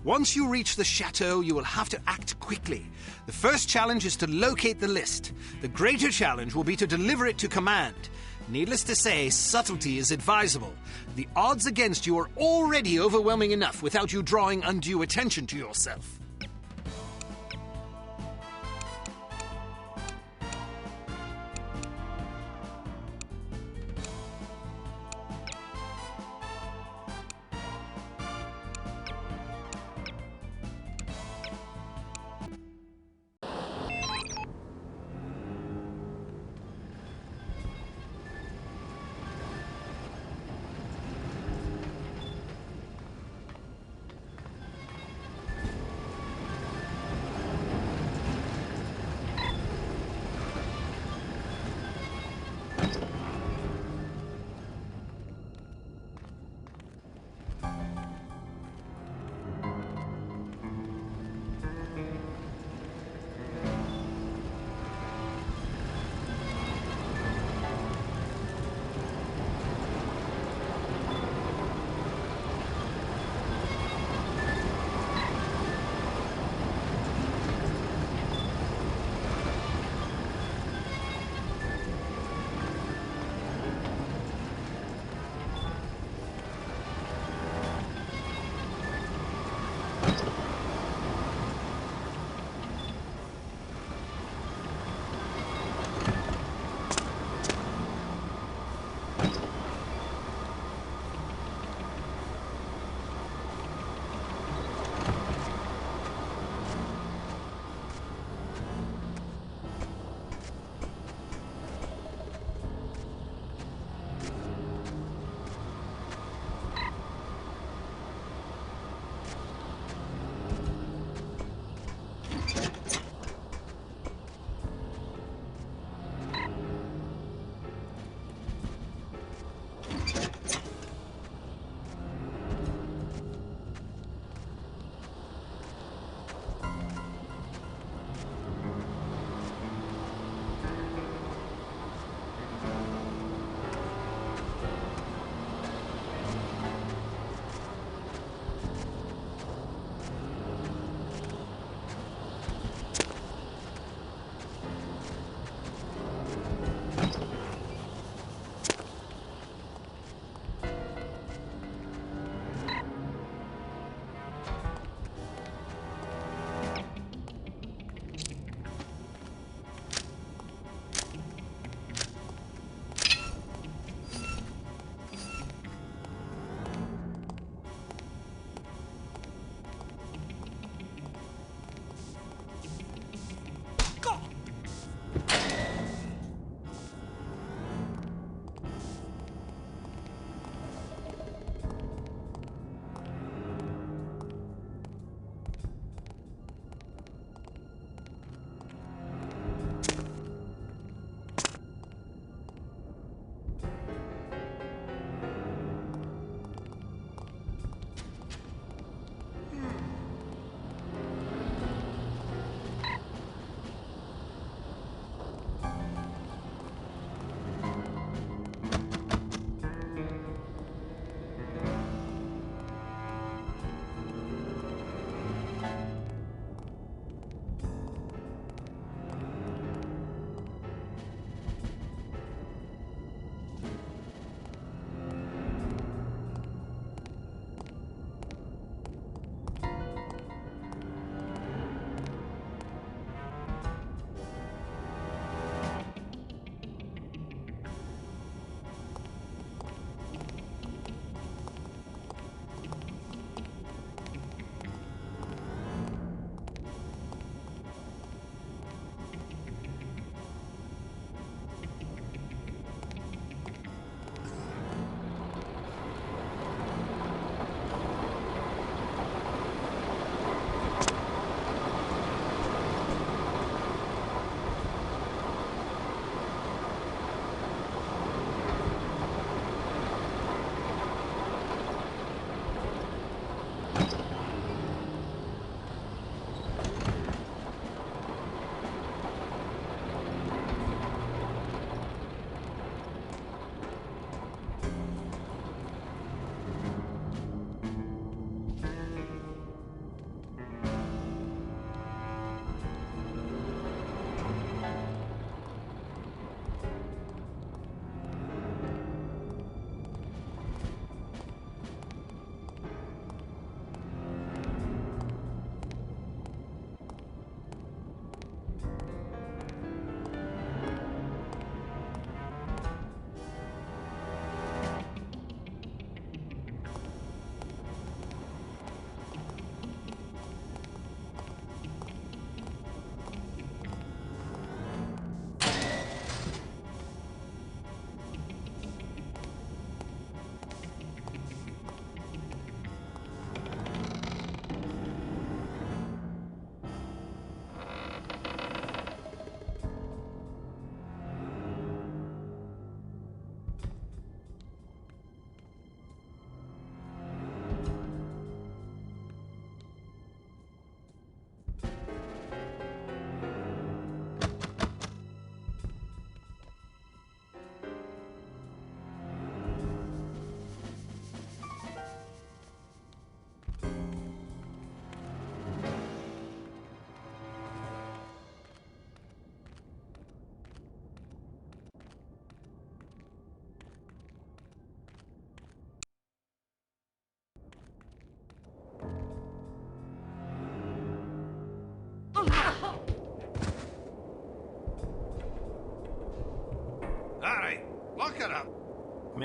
Once you reach the chateau, you will have to act quickly. The first challenge is to locate the list. The greater challenge will be to deliver it to command. Needless to say, subtlety is advisable. The odds against you are already overwhelming enough without you drawing undue attention to yourself.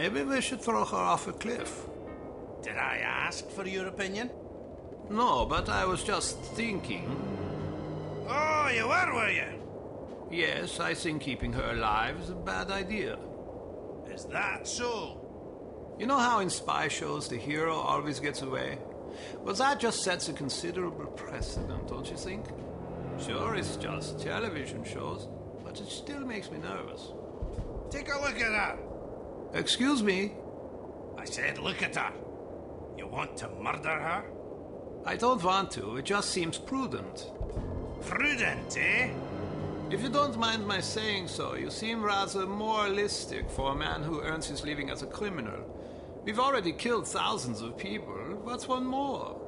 Maybe we should throw her off a cliff. Did I ask for your opinion? No, but I was just thinking. Oh, you were you? Yes, I think keeping her alive is a bad idea. Is that so? You know how in spy shows the hero always gets away? Well, that just sets a considerable precedent, don't you think? Sure, it's just television shows, but it still makes me nervous. Take a look at her. Excuse me? I said look at her. You want to murder her? I don't want to, it just seems prudent. Prudent, eh? If you don't mind my saying so, you seem rather moralistic for a man who earns his living as a criminal. We've already killed thousands of people. What's one more?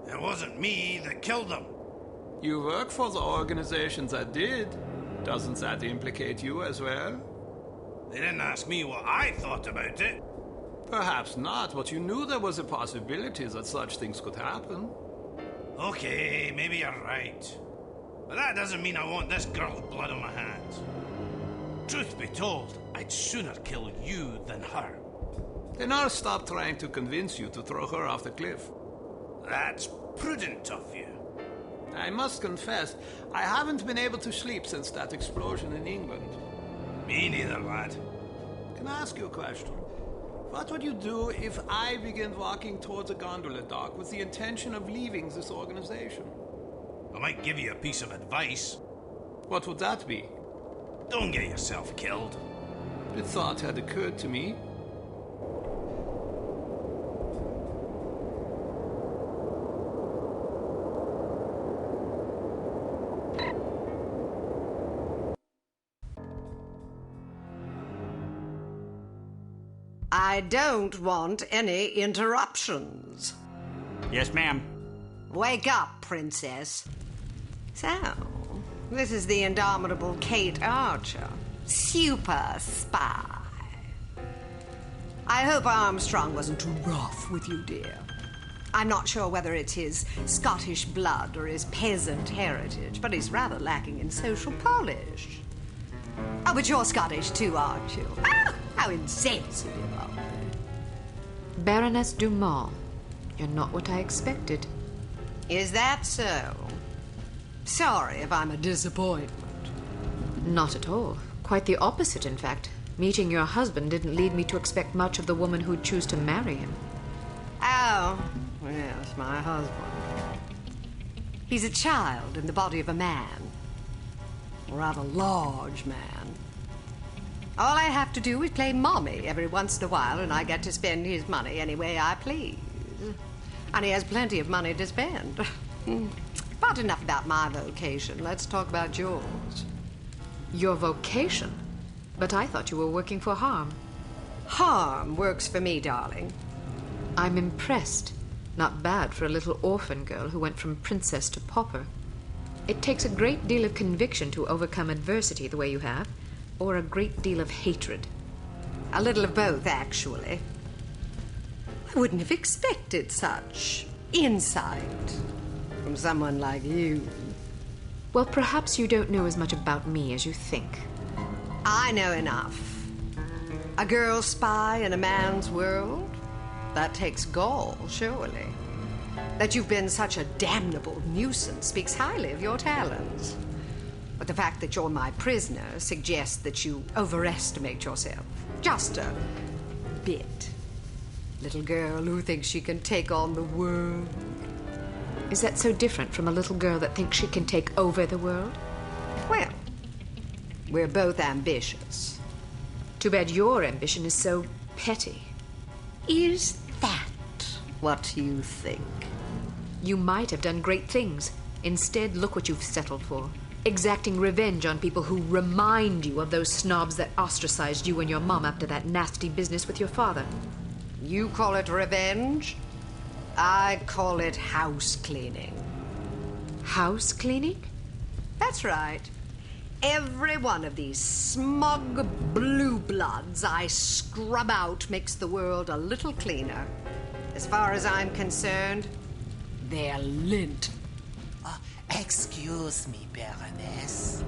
It wasn't me that killed them. You work for the organization that did. Doesn't that implicate you as well? They didn't ask me what I thought about it. Perhaps not, but you knew there was a possibility that such things could happen. Okay, maybe you're right. But that doesn't mean I want this girl's blood on my hands. Truth be told, I'd sooner kill you than her. Then I'll stop trying to convince you to throw her off the cliff. That's prudent of you. I must confess, I haven't been able to sleep since that explosion in England. Me neither, lad. Can I ask you a question? What would you do if I began walking towards a gondola dock with the intention of leaving this organization? I might give you a piece of advice. What would that be? Don't get yourself killed. The thought had occurred to me. I don't want any interruptions. Yes, ma'am. Wake up, princess. So, this is the Indomitable Cate Archer, Superspy. I hope Armstrong wasn't too rough with you, dear. I'm not sure whether it's his Scottish blood or his peasant heritage, but he's rather lacking in social polish. Oh, but you're Scottish too, aren't you? Ah, how insensitive of me. Baroness Dumont, you're not what I expected. Is that so? Sorry if I'm a disappointment. Not at all. Quite the opposite, in fact. Meeting your husband didn't lead me to expect much of the woman who'd choose to marry him. Oh, yes, my husband. He's a child in the body of a man. A rather large man. All I have to do is play mommy every once in a while, and I get to spend his money any way I please. And he has plenty of money to spend. But enough about my vocation. Let's talk about yours. Your vocation? But I thought you were working for harm. Harm works for me, darling. I'm impressed. Not bad for a little orphan girl who went from princess to pauper. It takes a great deal of conviction to overcome adversity the way you have, or a great deal of hatred. A little of both, actually. I wouldn't have expected such insight from someone like you. Well, perhaps you don't know as much about me as you think. I know enough. A girl spy in a man's world? That takes gall, surely. That you've been such a damnable nuisance speaks highly of your talents. But the fact that you're my prisoner suggests that you overestimate yourself. Just a bit. Little girl who thinks she can take on the world. Is that so different from a little girl that thinks she can take over the world? Well, we're both ambitious. Too bad your ambition is so petty. Is that what you think? You might have done great things. Instead, look what you've settled for. Exacting revenge on people who remind you of those snobs that ostracized you and your mom after that nasty business with your father. You call it revenge? I call it house cleaning. House cleaning? That's right. Every one of these smug blue bloods I scrub out makes the world a little cleaner. As far as I'm concerned, they're lint. Excuse me, Baroness.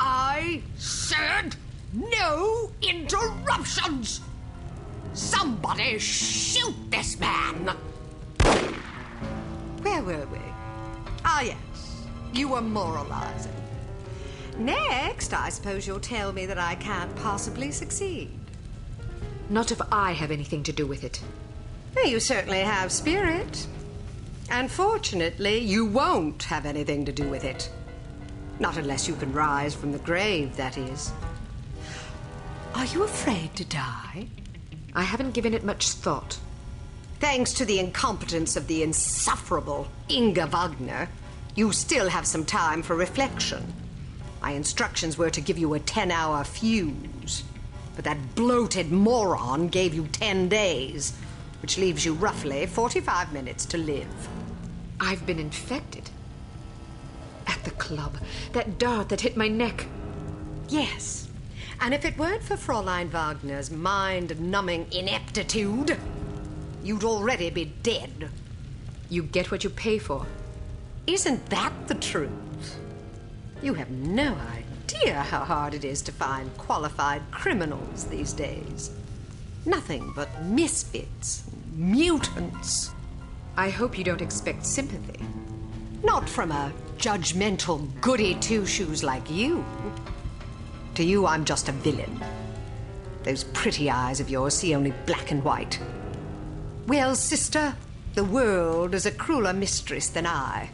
I said no interruptions! Somebody shoot this man! Where were we? Ah, yes. You were moralizing. Next, I suppose you'll tell me that I can't possibly succeed. Not if I have anything to do with it. Well, you certainly have spirit. Unfortunately, you won't have anything to do with it. Not unless you can rise from the grave, that is. Are you afraid to die? I haven't given it much thought. Thanks to the incompetence of the insufferable Inga Wagner, you still have some time for reflection. My instructions were to give you a 10-hour fuse, but that bloated moron gave you 10 days, which leaves you roughly 45 minutes to live. I've been infected. At the club, that dart that hit my neck. Yes, and if it weren't for Fräulein Wagner's mind-numbing ineptitude, you'd already be dead. You get what you pay for. Isn't that the truth? You have no idea how hard it is to find qualified criminals these days. Nothing but misfits, mutants. I hope you don't expect sympathy. Not from a judgmental goody two-shoes like you. To you, I'm just a villain. Those pretty eyes of yours see only black and white. Well, sister, the world is a crueler mistress than I.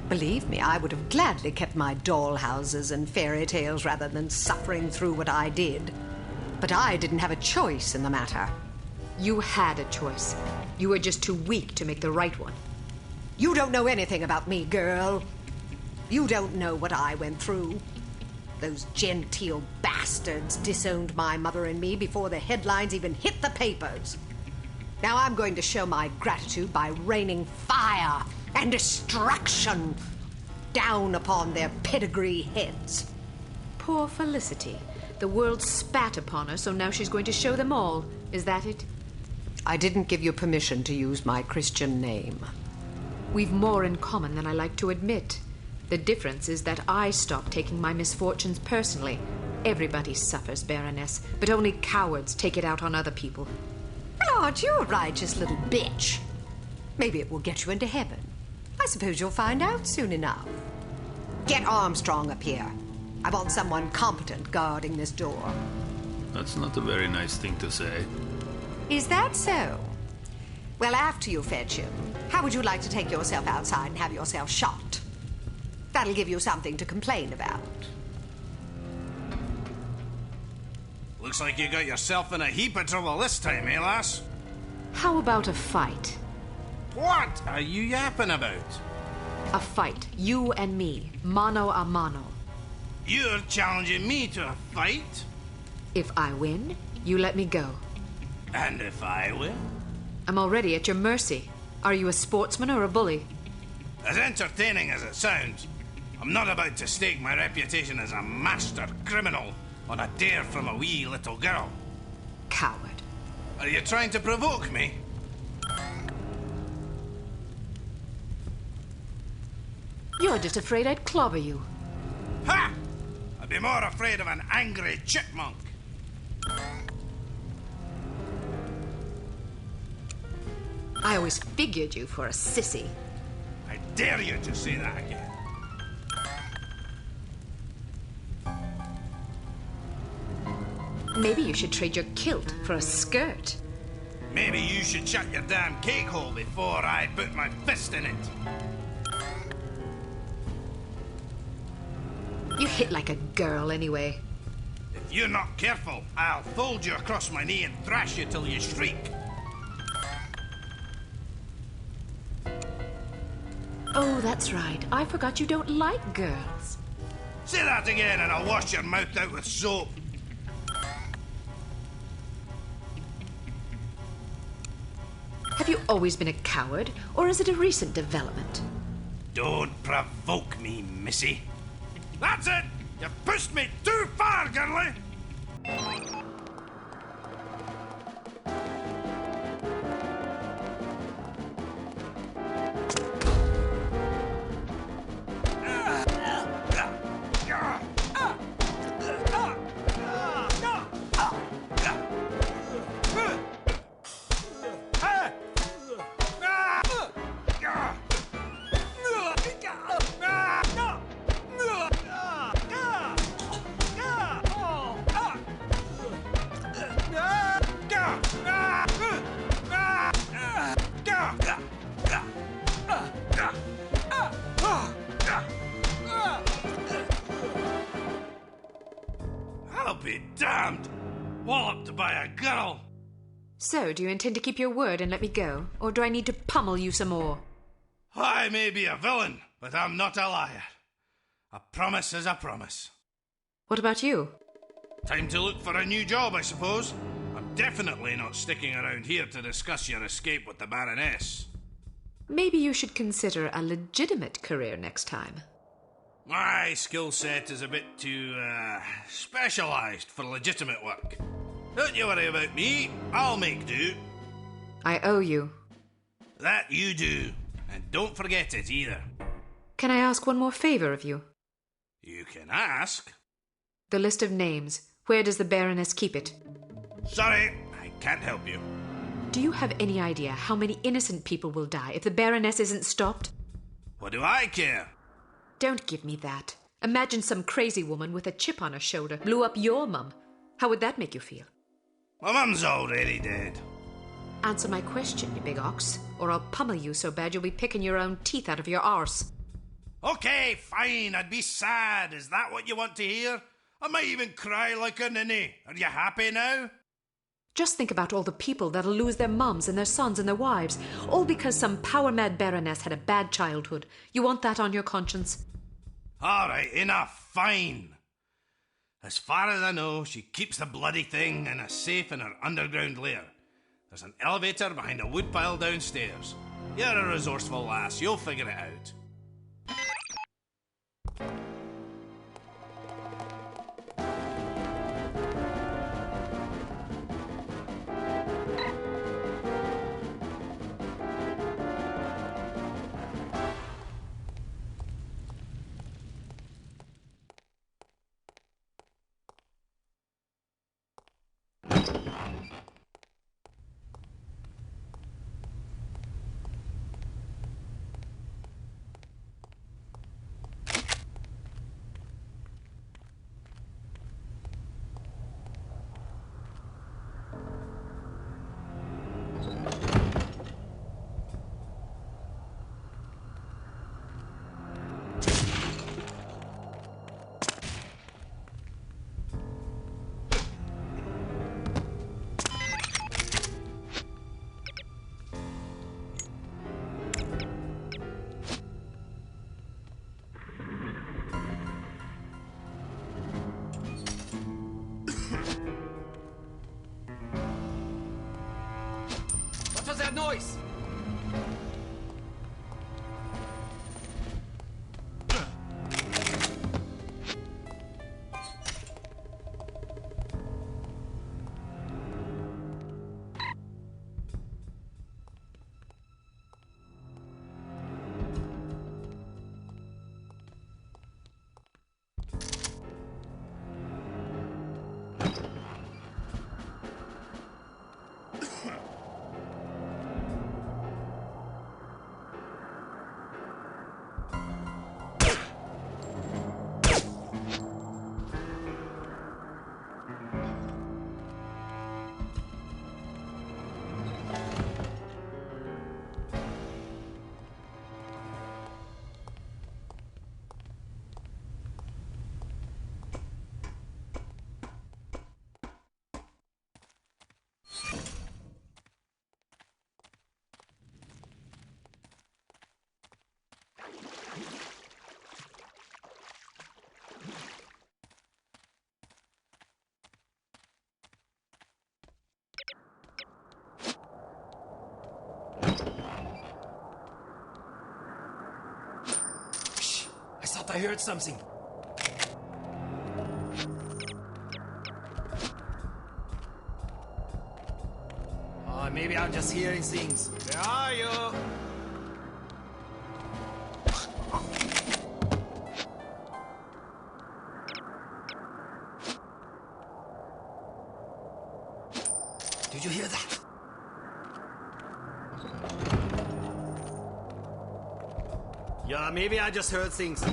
Believe me, I would have gladly kept my dollhouses and fairy tales rather than suffering through what I did. But I didn't have a choice in the matter. You had a choice. You were just too weak to make the right one. You don't know anything about me, girl. You don't know what I went through. Those genteel bastards disowned my mother and me before the headlines even hit the papers. Now I'm going to show my gratitude by raining fire and destruction down upon their pedigree heads. Poor Felicity. The world spat upon her, so now she's going to show them all. Is that it? I didn't give you permission to use my Christian name. We've more in common than I like to admit. The difference is that I stopped taking my misfortunes personally. Everybody suffers, Baroness, but only cowards take it out on other people. Well, aren't you a righteous little bitch? Maybe it will get you into heaven. I suppose you'll find out soon enough. Get Armstrong up here. I want someone competent guarding this door. That's not a very nice thing to say. Is that so? Well, after you fetch him, how would you like to take yourself outside and have yourself shot? That'll give you something to complain about. Looks like you got yourself in a heap of trouble this time, eh, lass? How about a fight? What are you yapping about? A fight. You and me. Mano a mano. You're challenging me to a fight? If I win, you let me go. And if I win? I'm already at your mercy. Are you a sportsman or a bully? As entertaining as it sounds, I'm not about to stake my reputation as a master criminal on a dare from a wee little girl. Coward. Are you trying to provoke me? You're just afraid I'd clobber you. Ha! I'd be more afraid of an angry chipmunk. I always figured you for a sissy. I dare you to say that again. Maybe you should trade your kilt for a skirt. Maybe you should shut your damn cake hole before I put my fist in it. You hit like a girl anyway. If you're not careful, I'll fold you across my knee and thrash you till you shriek. Oh, that's right. I forgot you don't like girls. Say that again and I'll wash your mouth out with soap. Have you always been a coward, or is it a recent development? Don't provoke me, missy. That's it! You pushed me too far, girlie! Walloped by a girl! So, do you intend to keep your word and let me go? Or do I need to pummel you some more? I may be a villain, but I'm not a liar. A promise is a promise. What about you? Time to look for a new job, I suppose. I'm definitely not sticking around here to discuss your escape with the Baroness. Maybe you should consider a legitimate career next time. My skill set is a bit too, specialised for legitimate work. Don't you worry about me, I'll make do. I owe you. That you do, and don't forget it either. Can I ask one more favour of you? You can ask. The list of names. Where does the Baroness keep it? Sorry, I can't help you. Do you have any idea how many innocent people will die if the Baroness isn't stopped? What do I care? Don't give me that. Imagine some crazy woman with a chip on her shoulder blew up your mum. How would that make you feel? My mum's already dead. Answer my question, you big ox, or I'll pummel you so bad you'll be picking your own teeth out of your arse. Okay, fine, I'd be sad. Is that what you want to hear? I might even cry like a ninny. Are you happy now? Just think about all the people that'll lose their mums and their sons and their wives, all because some power-mad Baroness had a bad childhood. You want that on your conscience? All right, enough, fine. As far as I know, she keeps the bloody thing in a safe in her underground lair. There's an elevator behind a woodpile downstairs. You're a resourceful lass, you'll figure it out. What was that noise? I thought I heard something. Oh, maybe I'm just hearing things. Where are you? Did you hear that? Yeah, maybe I just heard things.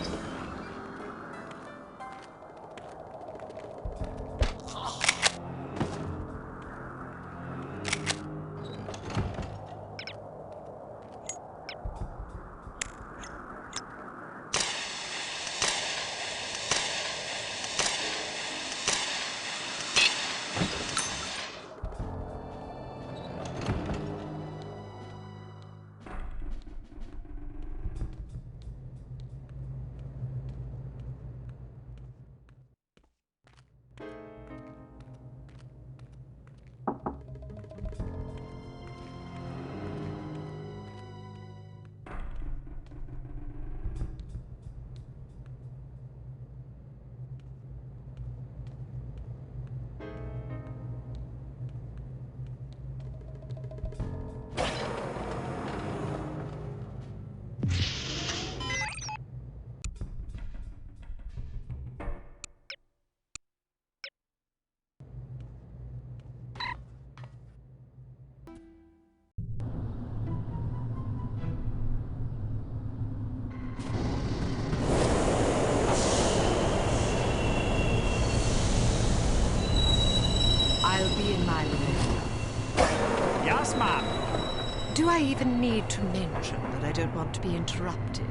Yes, ma'am. Do I even need to mention that I don't want to be interrupted?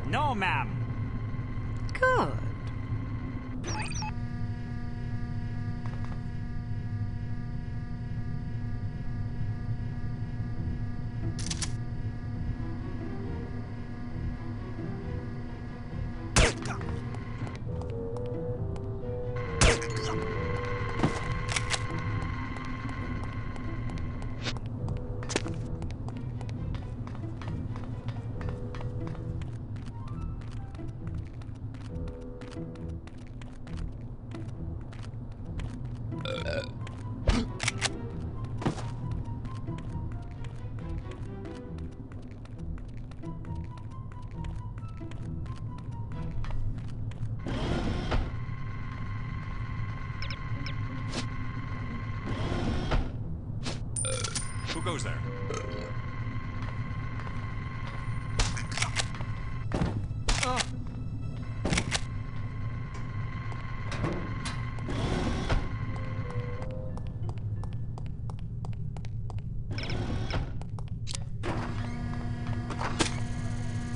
No, ma'am. Good. Who goes there?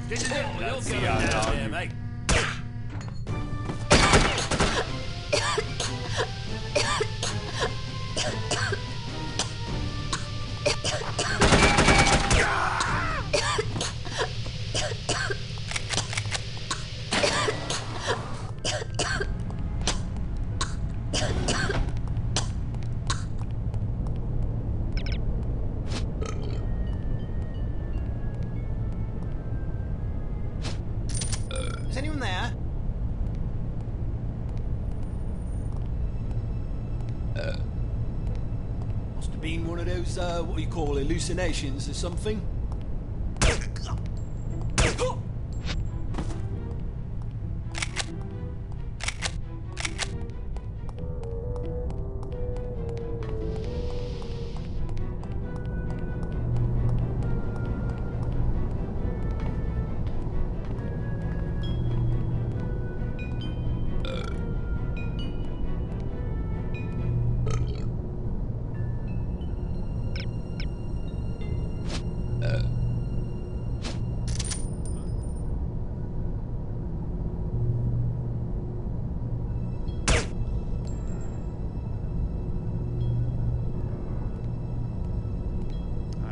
This is it. We'll go down there, mate. Is anyone there? Must have been one of those, what do you call hallucinations or something.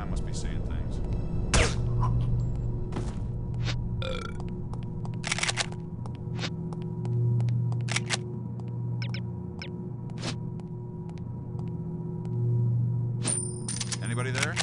I must be seeing things. Anybody there?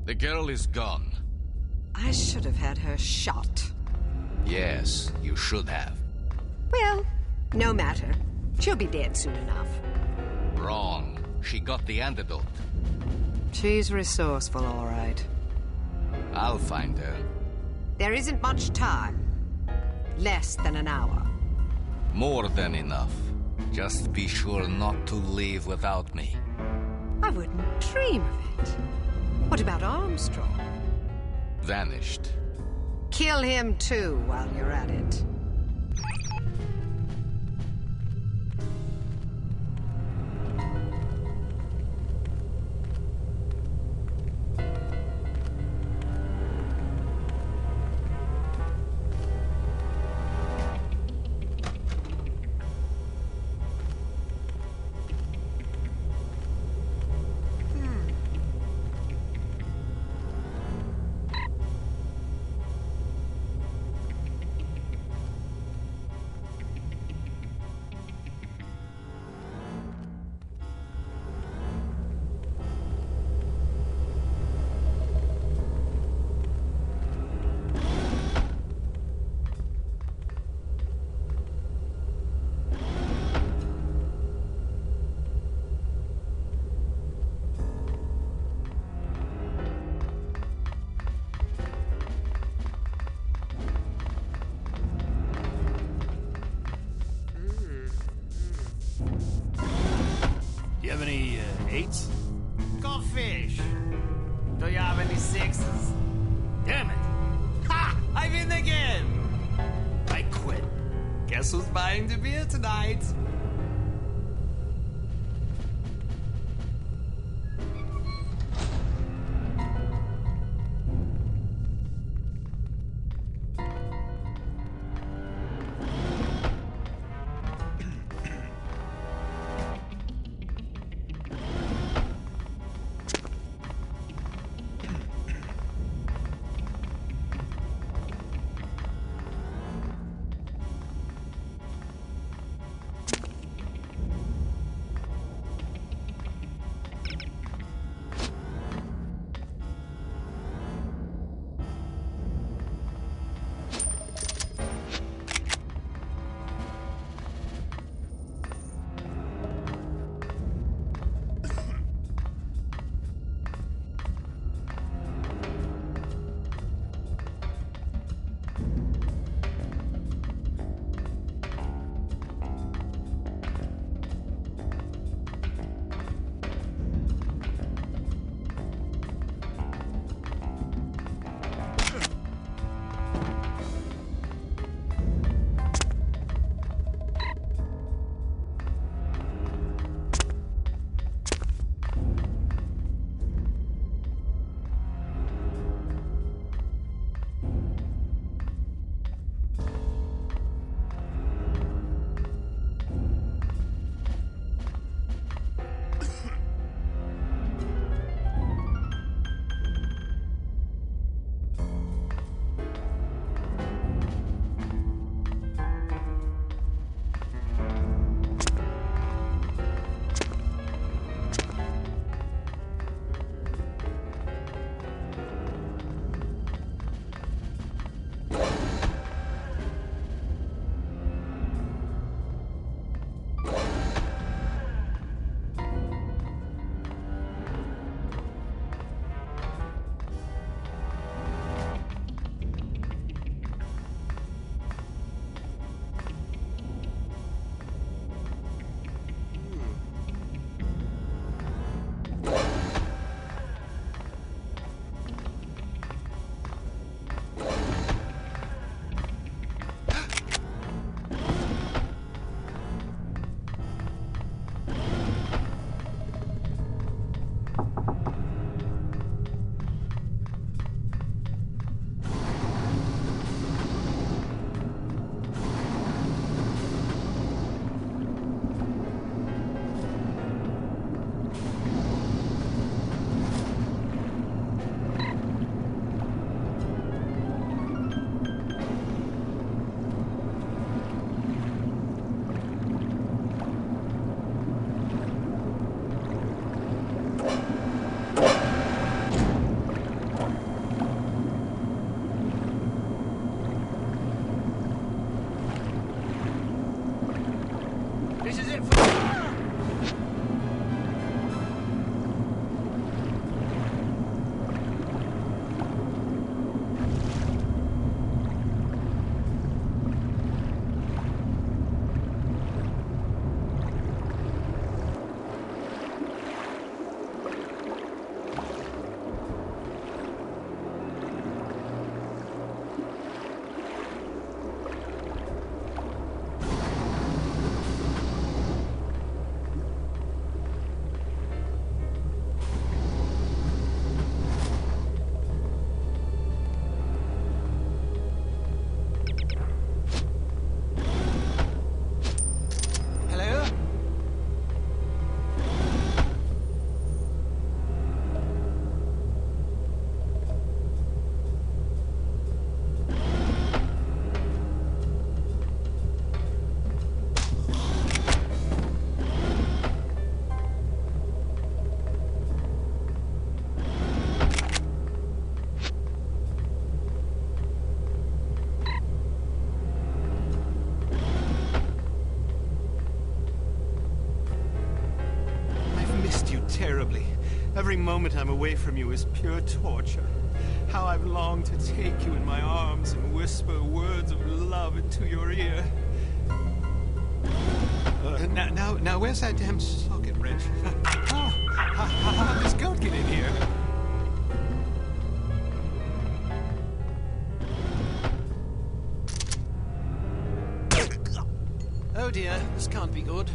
The girl is gone. I should have had her shot. Yes, you should have. Well, no matter. She'll be dead soon enough. Wrong. She got the antidote. She's resourceful, all right. I'll find her. There isn't much time. Less than an hour. More than enough. Just be sure not to leave without me. I wouldn't dream of it. What about Armstrong? Vanished. Kill him too while you're at it. Do you have any 8s? Go fish. Do you have any 6s? Damn it! Ha! I win again! I quit. Guess who's buying the beer tonight? every moment I'm away from you is pure torture. How I've longed to take you in my arms and whisper words of love into your ear. Now, where's that damn socket wrench? Oh, how did this goat get in here? Oh dear, this can't be good.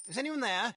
Is anyone there?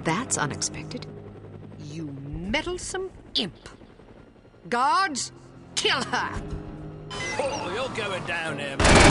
That's unexpected. You meddlesome imp. Guards, kill her! Oh, you're going down there, man.